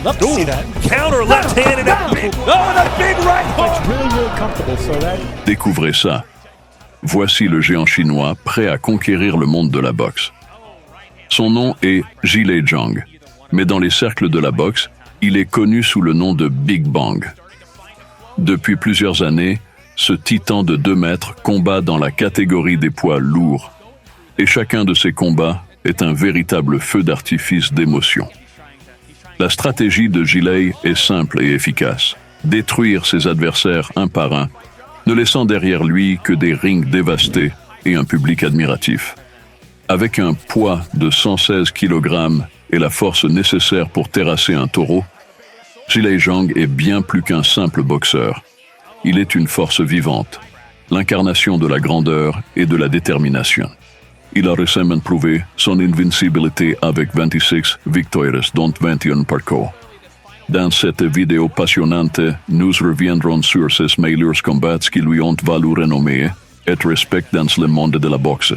Love to see that. Counter left hand and a big right hook. It's really comfortable, so that... Découvrez ça. Voici le géant chinois prêt à conquérir le monde de la boxe. Son nom est Zhilei Zhang, mais dans les cercles de la boxe, il est connu sous le nom de Big Bang. Depuis plusieurs années, ce titan de 2 mètres combat dans la catégorie des poids lourds. Et chacun de ces combats est un véritable feu d'artifice d'émotion. La stratégie de Zhilei est simple et efficace. Détruire ses adversaires un par un, ne laissant derrière lui que des rings dévastés et un public admiratif. Avec un poids de 116 kg et la force nécessaire pour terrasser un taureau, Zhilei Zhang est bien plus qu'un simple boxeur. Il est une force vivante, l'incarnation de la grandeur et de la détermination. Il a récemment prouvé son invincibilité avec 26 victoires, dont 21 par KO. Dans cette vidéo passionnante, nous reviendrons sur ces meilleurs combats qui lui ont valu renommée et respect dans le monde de la boxe.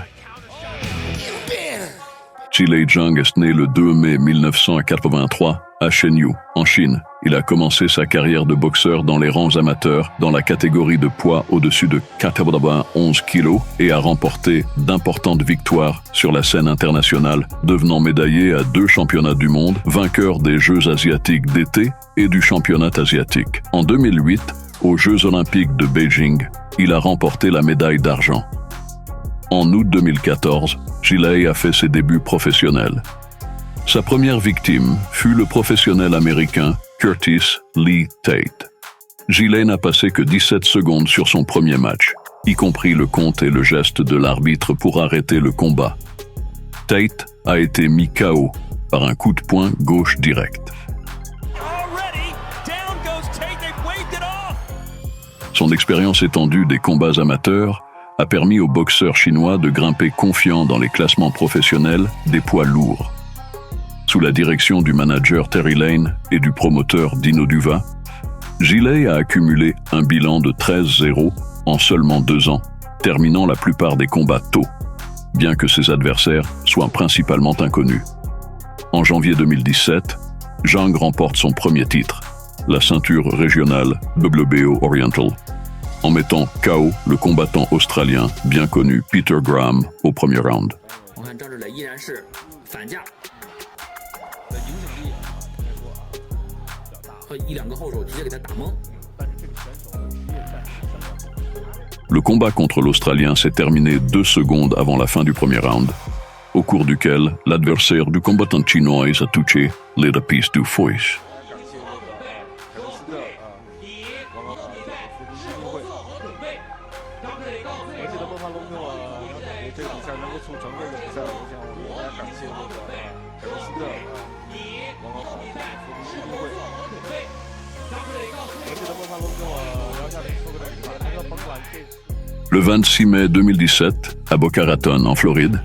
Zhilei Zhang est né le 2 mai 1983 à Shenyou, en Chine. Il a commencé sa carrière de boxeur dans les rangs amateurs dans la catégorie de poids au-dessus de 91 kg et a remporté d'importantes victoires sur la scène internationale, devenant médaillé à 2 championnats du monde, vainqueur des Jeux asiatiques d'été et du championnat asiatique. En 2008, aux Jeux olympiques de Beijing, il a remporté la médaille d'argent. En août 2014, Zhilei a fait ses débuts professionnels. Sa première victime fut le professionnel américain Curtis Lee Tate. Zhilei n'a passé que 17 secondes sur son premier match, y compris le compte et le geste de l'arbitre pour arrêter le combat. Tate a été mis KO par un coup de poing gauche direct. Son expérience étendue des combats amateurs a permis aux boxeurs chinois de grimper confiants dans les classements professionnels des poids lourds. Sous la direction du manager Terry Lane et du promoteur Dino Duva, Zhilei a accumulé un bilan de 13-0 en seulement 2 ans, terminant la plupart des combats tôt, bien que ses adversaires soient principalement inconnus. En janvier 2017, Zhang remporte son premier titre, la ceinture régionale WBO Oriental, en mettant KO le combattant australien bien connu Peter Graham au premier round. Le combat contre l'Australien s'est terminé 2 secondes avant la fin du premier round, au cours duquel l'adversaire du combattant chinois a touché les appuis du fouet. Le 26 mai 2017, à Boca Raton, en Floride,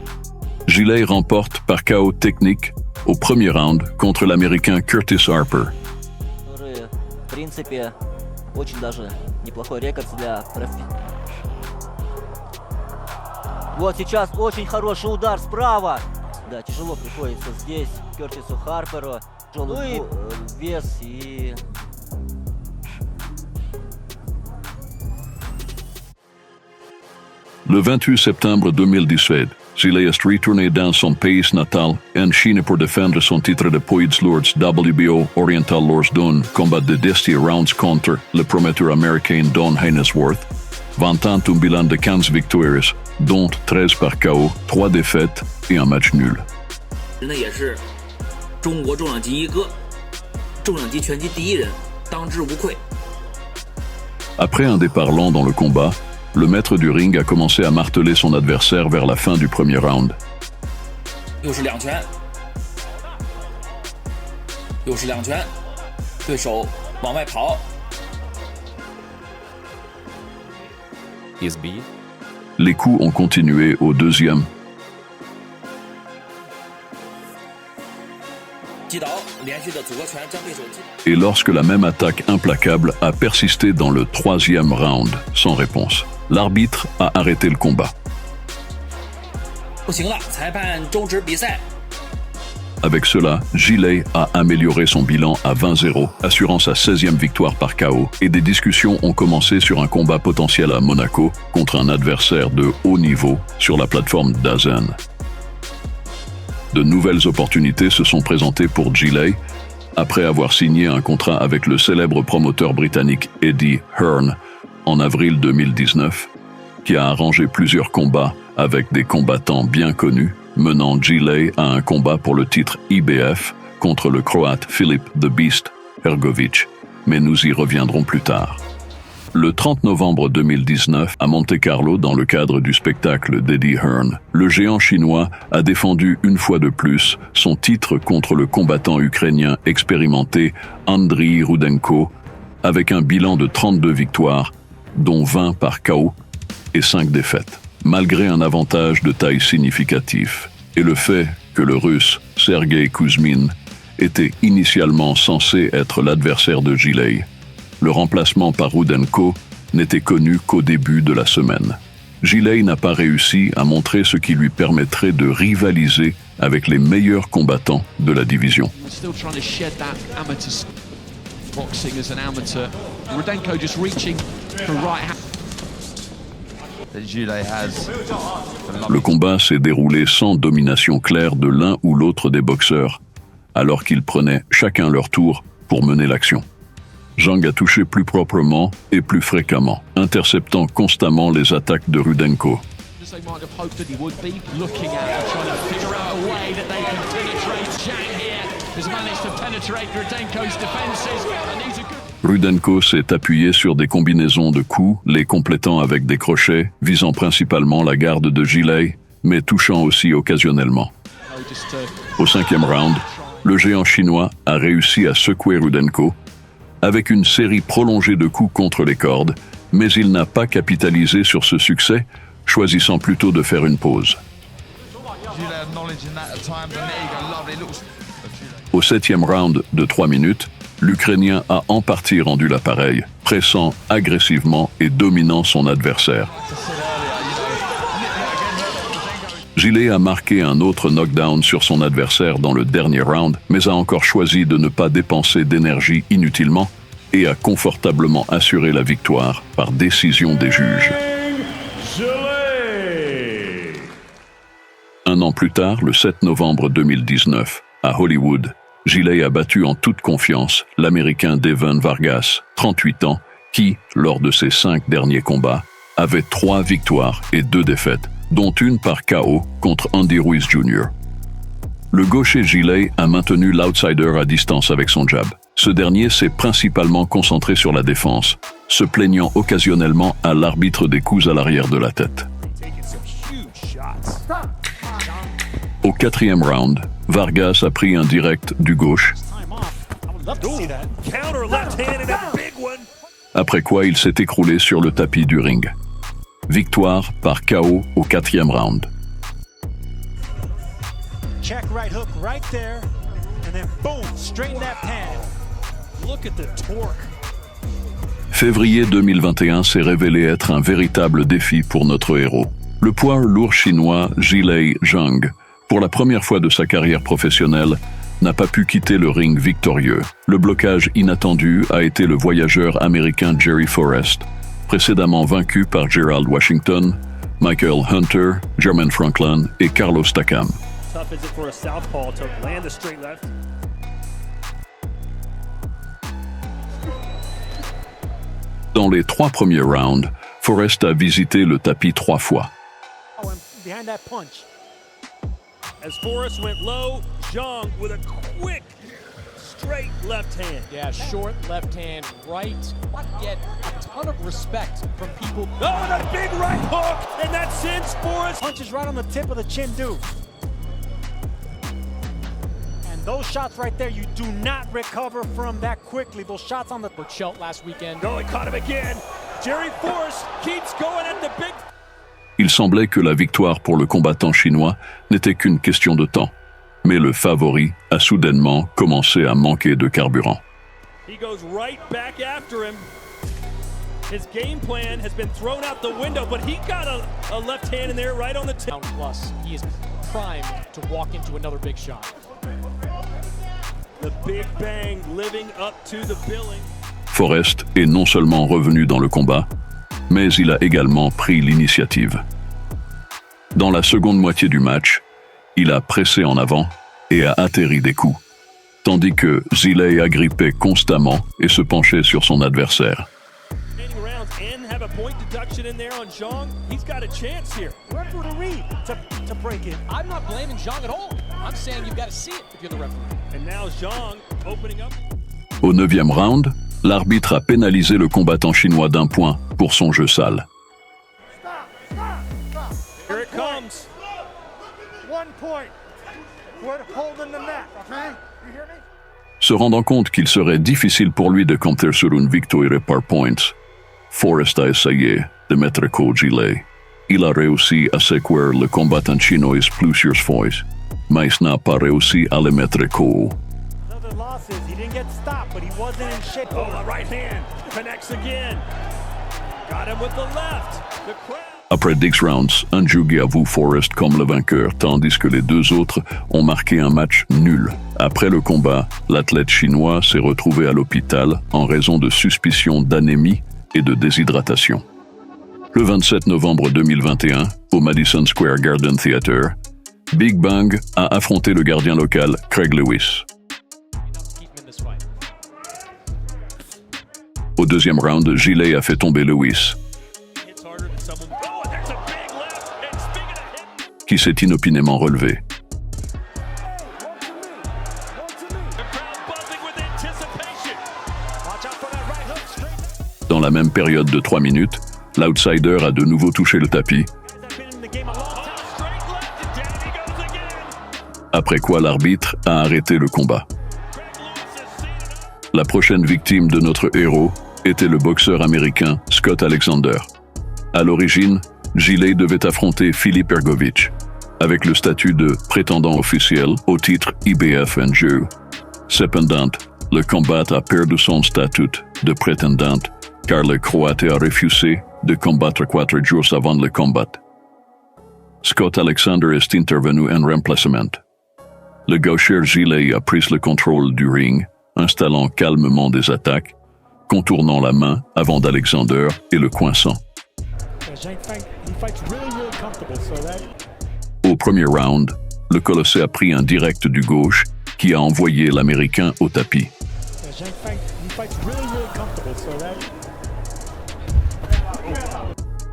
Zhilei remporte par KO technique au premier round contre l'Américain Curtis Harper. Вот сейчас очень хороший удар справа. Да, тяжело приходится здесь Кертису Харперу. Тяжелый вес и... Le 28 septembre 2017, Zhilei est retourné dans son pays natal en Chine pour défendre son titre de poids lourds WBO Oriental lors d'un combat de 10 rounds contre le prometteur américain Don Hainesworth, vantant un bilan de 15 victoires, dont 13 par KO, 3 défaites et un match nul. Après un départ lent dans le combat, le maître du ring a commencé à marteler son adversaire vers la fin du premier round. Les coups ont continué au deuxième. Et lorsque la même attaque implacable a persisté dans le troisième round, sans réponse, l'arbitre a arrêté le combat. Avec cela, Gilley a amélioré son bilan à 20-0, assurant sa 16e victoire par KO, et des discussions ont commencé sur un combat potentiel à Monaco contre un adversaire de haut niveau sur la plateforme DAZN. De nouvelles opportunités se sont présentées pour Gilley, après avoir signé un contrat avec le célèbre promoteur britannique Eddie Hearn en avril 2019, qui a arrangé plusieurs combats avec des combattants bien connus, menant Gilley à un combat pour le titre IBF contre le Croate Filip the Beast Hrgović, mais nous y reviendrons plus tard. Le 30 novembre 2019, à Monte-Carlo, dans le cadre du spectacle d'Eddie Hearn, le géant chinois a défendu une fois de plus son titre contre le combattant ukrainien expérimenté Andriy Rudenko, avec un bilan de 32 victoires, dont 20 par KO et 5 défaites, malgré un avantage de taille significatif, et le fait que le Russe Sergei Kuzmin était initialement censé être l'adversaire de Gilley. Le remplacement par Rudenko n'était connu qu'au début de la semaine. Gilley n'a pas réussi à montrer ce qui lui permettrait de rivaliser avec les meilleurs combattants de la division. Le combat s'est déroulé sans domination claire de l'un ou l'autre des boxeurs, alors qu'ils prenaient chacun leur tour pour mener l'action. Zhang a touché plus proprement et plus fréquemment, interceptant constamment les attaques de Rudenko. Rudenko s'est appuyé sur des combinaisons de coups, les complétant avec des crochets, visant principalement la garde de Gilley, mais touchant aussi occasionnellement. Au 5e round, le géant chinois a réussi à secouer Rudenko, avec une série prolongée de coups contre les cordes, mais il n'a pas capitalisé sur ce succès, choisissant plutôt de faire une pause. Au 7e round de 3 minutes, l'Ukrainien a en partie rendu l'appareil, pressant agressivement et dominant son adversaire. Gilley a marqué un autre knockdown sur son adversaire dans le dernier round, mais a encore choisi de ne pas dépenser d'énergie inutilement et a confortablement assuré la victoire par décision des juges. Un an plus tard, le 7 novembre 2019, à Hollywood, Gilley a battu en toute confiance l'Américain Devon Vargas, 38 ans, qui, lors de ses 5 derniers combats, avait 3 victoires et 2 défaites, dont une par KO contre Andy Ruiz Jr. Le gaucher Gilley a maintenu l'outsider à distance avec son jab. Ce dernier s'est principalement concentré sur la défense, se plaignant occasionnellement à l'arbitre des coups à l'arrière de la tête. Au 4e round, Vargas a pris un direct du gauche, après quoi il s'est écroulé sur le tapis du ring. Victoire par KO au 4e round. Check right hook right there, and then boom, straight in that pan. Look at the torque. Février 2021 s'est révélé être un véritable défi pour notre héros. Le poids lourd chinois Gilley Zhang, pour la première fois de sa carrière professionnelle, n'a pas pu quitter le ring victorieux. Le blocage inattendu a été le voyageur américain Jerry Forrest, précédemment vaincu par Gerald Washington, Michael Hunter, Jermaine Franklin et Carlos Takam. Tough is it for a southpaw to land a straight left? Dans les 3 premiers rounds, Forrest a visité le tapis 3 fois. Oh, and behind that punch. As Forrest went low, Zhang with a quick straight left hand. Yeah, short left hand, right. Get a ton of respect from people. Oh, and a big right hook, and that sends Forrest. Punches right on the tip of the chin, dude. And those shots right there, you do not recover from that quickly. Those shots on the Chelt last weekend. Oh, he caught him again. Jerry Forrest keeps going at the big. Il semblait que la victoire pour le combattant chinois n'était qu'une question de temps. Mais le favori a soudainement commencé à manquer de carburant. He goes right back after him. His game plan has been thrown out the window, but he got a left hand in there right on the tip. Plus, he is primed to walk into another big shot. The Big Bang living up to the billing. Forrest est non seulement revenu dans le combat, mais il a également pris l'initiative. Dans la seconde moitié du match, il a pressé en avant et a atterri des coups, tandis que Zhilei agrippait constamment et se penchait sur son adversaire. Have a point deduction in there on Zhang. He's got a chance here. Referee to read to break it. I'm not blaming Zhang at all. I'm saying you've got to see it if you're the referee. And now Zhang opening up. Au 9e round, l'arbitre a pénalisé le combattant chinois d'1 point pour son jeu sale. Here it comes. 1 point. We're holding the net, okay? You hear me? Se rendant compte qu'il serait difficile pour lui de compter sur une victoire par points, Forrest a essayé de mettre KO Zhilei. Il a réussi à séquer le combattant chinois plusieurs fois, mais n'a pas réussi à le mettre KO. Other losses, he didn't get stopped, but he wasn't in shape. Oh, the right hand connects again. Got him with the left. The crowd. Après 10 rounds, un juge avoue Forrest comme le vainqueur, tandis que les deux autres ont marqué un match nul. Après le combat, l'athlète chinois s'est retrouvé à l'hôpital en raison de suspicions d'anémie et de déshydratation. Le 27 novembre 2021, au Madison Square Garden Theater, Big Bang a affronté le gardien local Craig Lewis. Keep him in this fight. Au deuxième round, Zhilei a fait tomber Lewis, Hits harder than someone. Oh, there's a big left. And speaking of hit, qui s'est inopinément relevé. the crowd buzzing with anticipation. Watch out for that right hook straight. Dans la même période de 3 minutes, l'outsider a de nouveau touché le tapis, That's been in the game a long time. Oh, straight left and down he goes again. après quoi l'arbitre a arrêté le combat. Craig Lewis has seen it up. La prochaine victime de notre héros était le boxeur américain Scott Alexander. À l'origine, Zhilei devait affronter Filip Hrgović, avec le statut de prétendant officiel au titre IBF en jeu. Cependant, le combat a perdu son statut de prétendant car le Croate a refusé de combattre 4 jours avant le combat. Scott Alexander est intervenu en remplacement. Le gaucher Zhilei a pris le contrôle du ring, installant calmement des attaques, contournant la main avant d'Alexander et le coinçant. Yeah, Zhang Feng, he fights really comfortable, so that Au premier round, le Colossé a pris un direct du gauche qui a envoyé l'Américain au tapis. yeah, Zhang Feng, he fights really comfortable, so that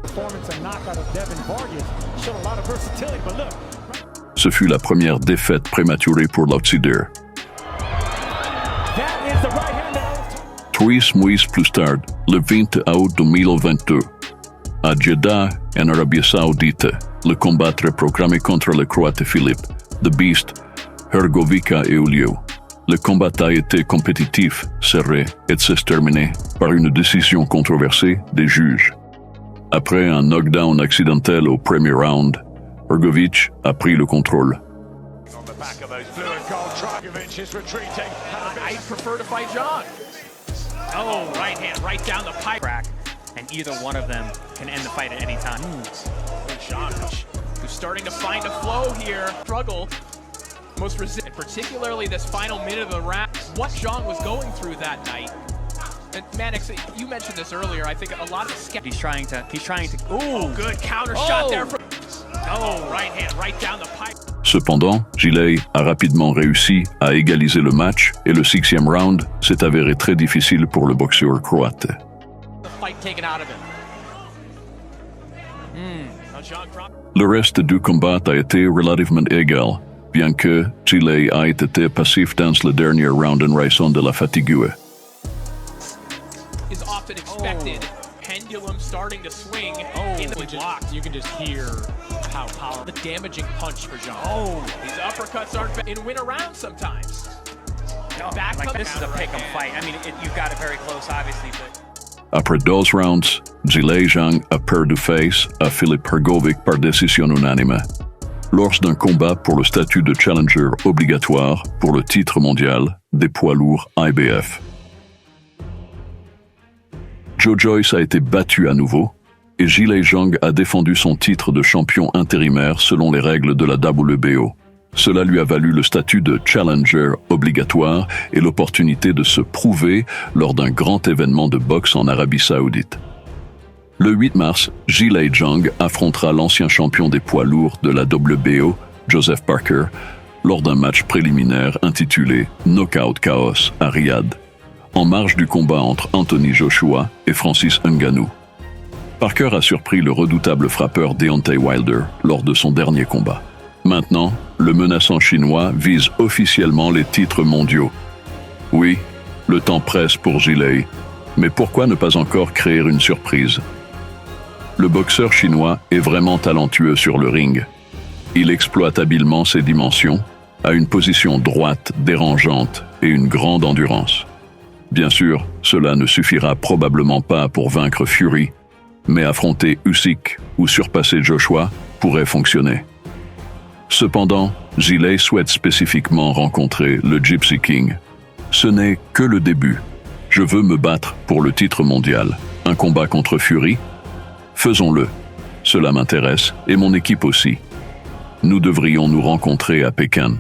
performance and knockout of Devin Vargas showed a lot of versatility, but look. Ce fut la première défaite prématurée pour l'outsider. That is the right hand that I was talking 3 mois plus tard, le 20 août 2022, à Jeddah, en Arabie Saoudite, le combat programmé contre le Croate Filip, The Beast, Hrgović a eu lieu. Le combat a été compétitif, serré et s'est terminé par une décision controversée des juges. Après un knockdown accidentel au premier round, Hrgović a pris le contrôle. On the back of those blue and gold, Dragovic is retreating. I prefer to fight John. Oh, right hand, right down the pipe. Crack, and either one of them can end the fight at any time. John, who's starting to find a flow here. Struggle. Most resistant, particularly this final minute of the round. What Zhang was going through that night. And Mannix, you mentioned this earlier. I think a lot of skeptics. He's trying to. Oh, good counter shot there. Oh, right hand, right down the pipe. Cependant, Zhilei a rapidement réussi à égaliser le match et le 6e round s'est avéré très difficile pour le boxeur croate. The fight taken out of him. Now Zhang dropped. Le reste du combat a été relativement égal, bien que Zhilei a été passif dans le dernier round en raison de la fatigue. Is often expected. Pendulum starting to swing in the block. You can just hear how powerful. The damaging punch for Zhang. Oh, these uppercuts aren't in win around sometimes. Back Like up this is a counter pick 'em again. fight. I mean, you've got it very close, obviously, but. Après 12 rounds, Zhilei Zhang a perdu face à Filip Hrgović par décision unanime, lors d'un combat pour le statut de challenger obligatoire pour le titre mondial des poids lourds IBF. Joe Joyce a été battu à nouveau et Zhilei Zhang a défendu son titre de champion intérimaire selon les règles de la WBO. Cela lui a valu le statut de challenger obligatoire et l'opportunité de se prouver lors d'un grand événement de boxe en Arabie Saoudite. Le 8 mars, Zhilei Zhang affrontera l'ancien champion des poids lourds de la WBO, Joseph Parker, lors d'un match préliminaire intitulé Knockout Chaos à Riyad, en marge du combat entre Anthony Joshua et Francis Ngannou. Parker a surpris le redoutable frappeur Deontay Wilder lors de son dernier combat. Maintenant, le menaçant chinois vise officiellement les titres mondiaux. Oui, le temps presse pour Zhilei, mais pourquoi ne pas encore créer une surprise? Le boxeur chinois est vraiment talentueux sur le ring. Il exploite habilement ses dimensions, a une position droite dérangeante et une grande endurance. Bien sûr, cela ne suffira probablement pas pour vaincre Fury, mais affronter Usyk ou surpasser Joshua pourrait fonctionner. Cependant, Zhilei souhaite spécifiquement rencontrer le Gypsy King. Ce n'est que le début. Je veux me battre pour le titre mondial. Un combat contre Fury? Faisons-le. Cela m'intéresse et mon équipe aussi. Nous devrions nous rencontrer à Pékin.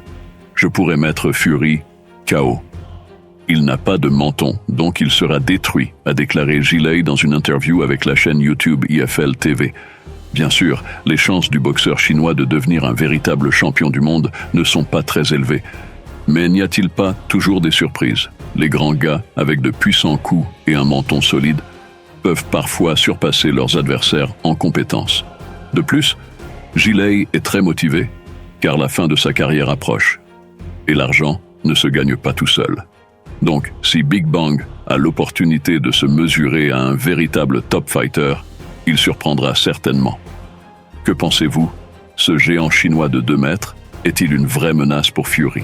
Je pourrais mettre Fury KO. Il n'a pas de menton, donc il sera détruit, a déclaré Zhilei dans une interview avec la chaîne YouTube IFL TV. Bien sûr, les chances du boxeur chinois de devenir un véritable champion du monde ne sont pas très élevées. Mais n'y a-t-il pas toujours des surprises? Les grands gars, avec de puissants coups et un menton solide, peuvent parfois surpasser leurs adversaires en compétences. De plus, Zhilei est très motivé, car la fin de sa carrière approche. Et l'argent ne se gagne pas tout seul. Donc, si Big Bang a l'opportunité de se mesurer à un véritable top fighter, il surprendra certainement. Que pensez-vous? Ce géant chinois de 2 mètres est-il une vraie menace pour Fury?